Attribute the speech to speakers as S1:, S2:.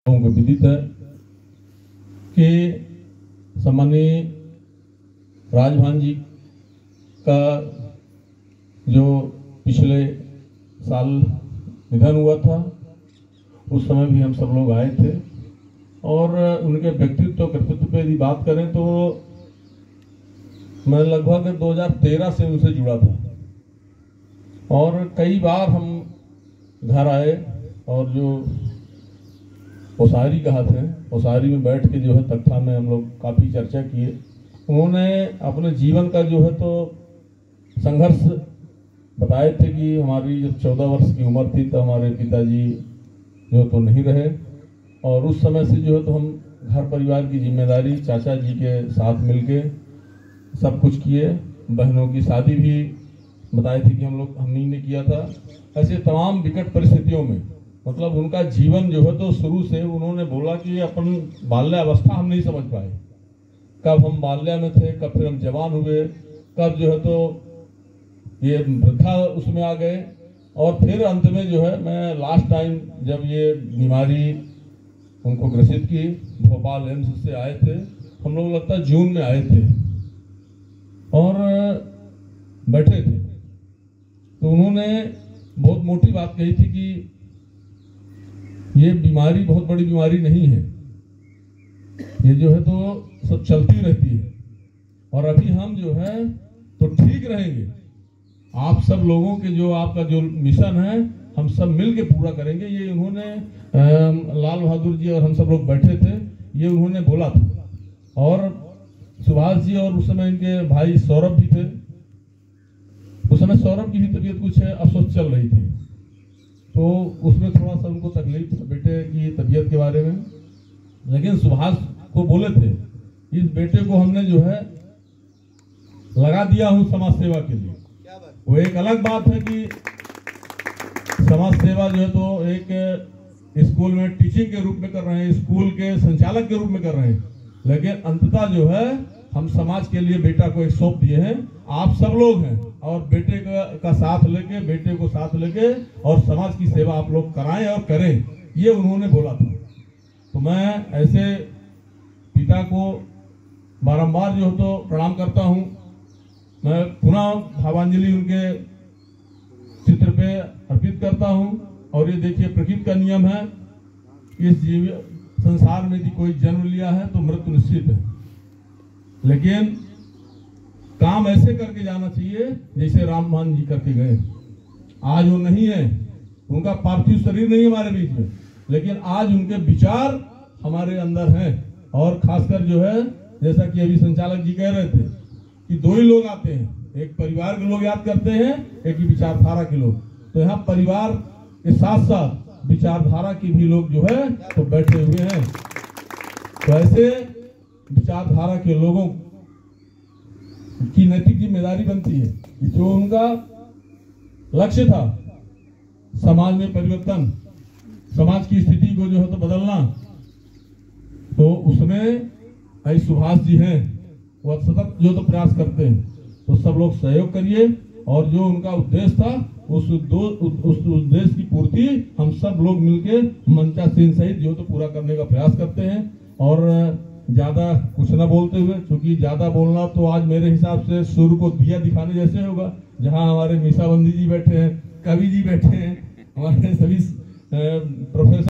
S1: लोगों को विदित है कि सम्माननीय राजभान जी का जो पिछले साल निधन हुआ था, उस समय भी हम सब लोग आए थे और उनके व्यक्तित्व कर्तृत्व पे यदि बात करें तो मैं लगभग 2013 से उनसे जुड़ा था और कई बार हम घर आए और जो ओसारी कहा थे, ओसारी में बैठ के जो है तख्ता में हम लोग काफ़ी चर्चा किए। उन्होंने अपने जीवन का जो है तो संघर्ष बताए थे कि हमारी जब 14 वर्ष की उम्र थी तो हमारे पिताजी जो तो नहीं रहे और उस समय से जो है तो हम घर परिवार की जिम्मेदारी चाचा जी के साथ मिलके सब कुछ किए। बहनों की शादी भी बताए थे कि हम ही ने किया था। ऐसे तमाम विकट परिस्थितियों में मतलब उनका जीवन जो है तो शुरू से उन्होंने बोला कि अपन बाल्यावस्था हम नहीं समझ पाए, कब हम बाल्या में थे, कब फिर हम जवान हुए, कब जो है तो ये वृद्धा उसमें आ गए और फिर अंत में जो है मैं लास्ट टाइम जब ये बीमारी उनको ग्रसित की, भोपाल एम्स से आए थे, हम लोग लगता है जून में आए थे और बैठे थे तो उन्होंने बहुत मोटी बात कही थी कि ये बीमारी बहुत बड़ी बीमारी नहीं है, ये जो है तो सब चलती रहती है और अभी हम जो है तो ठीक रहेंगे। आप सब लोगों के जो आपका जो मिशन है हम सब मिल के पूरा करेंगे। ये उन्होंने लाल बहादुर जी और हम सब लोग बैठे थे, ये उन्होंने बोला था और सुभाष जी और उस समय इनके भाई सौरभ भी थे। उस समय सौरभ की भी तबीयत कुछ अस्वस्थ चल रही थी तो उसमें थोड़ा सा उनको तकलीफ बेटे की तबीयत के बारे में, लेकिन सुभाष को बोले थे इस बेटे को हमने जो है लगा दिया हूं समाज सेवा के लिए। वो एक अलग बात है कि समाज सेवा जो है तो एक स्कूल में टीचिंग के रूप में कर रहे हैं, स्कूल के संचालक के रूप में कर रहे हैं, लेकिन अंततः जो है हम समाज के लिए बेटा को एक सौंप दिए हैं। आप सब लोग हैं और बेटे का साथ लेके, बेटे को साथ लेके और समाज की सेवा आप लोग कराएं और करें, ये उन्होंने बोला था। तो मैं ऐसे पिता को बारंबार जो तो प्रणाम करता हूं। मैं पुनः भावांजलि उनके चित्र पे अर्पित करता हूं और ये देखिए प्रकृति का नियम है, इस जीव संसार में यदि कोई जन्म लिया है तो मृत्यु निश्चित है, लेकिन काम ऐसे करके जाना चाहिए जैसे रामभान जी करके गए। आज वो नहीं है, उनका पार्थिव शरीर नहीं हमारे बीच में, लेकिन आज उनके विचार हमारे अंदर हैं और खासकर जो है जैसा कि अभी संचालक जी कह रहे थे कि दो ही लोग आते हैं, एक परिवार के लोग याद करते हैं, एक ही विचारधारा के लोग। तो यहाँ परिवार के साथ साथ विचारधारा के भी लोग जो है तो बैठे हुए हैं। तो ऐसे विचारधारा के लोगों की नैतिक जिम्मेदारी बनती है कि जो उनका लक्ष्य था समाज में परिवर्तन, समाज की स्थिति को जो है तो बदलना, तो उसमें भाई सुभाष जी हैं, वह सतत जो तो प्रयास करते हैं। तो सब लोग सहयोग करिए और जो उनका उद्देश्य था उस उद्देश्य की पूर्ति हम सब लोग मिलके मंचा सेन सहित जो तो पूरा करने का प्रयास करते हैं। और ज्यादा कुछ न बोलते हुए, क्योंकि ज्यादा बोलना तो आज मेरे हिसाब से सूर्य को दिया दिखाने जैसे होगा। जहां हमारे मीसाबंदी जी बैठे हैं, कवि जी बैठे हैं, हमारे सभी प्रोफेसर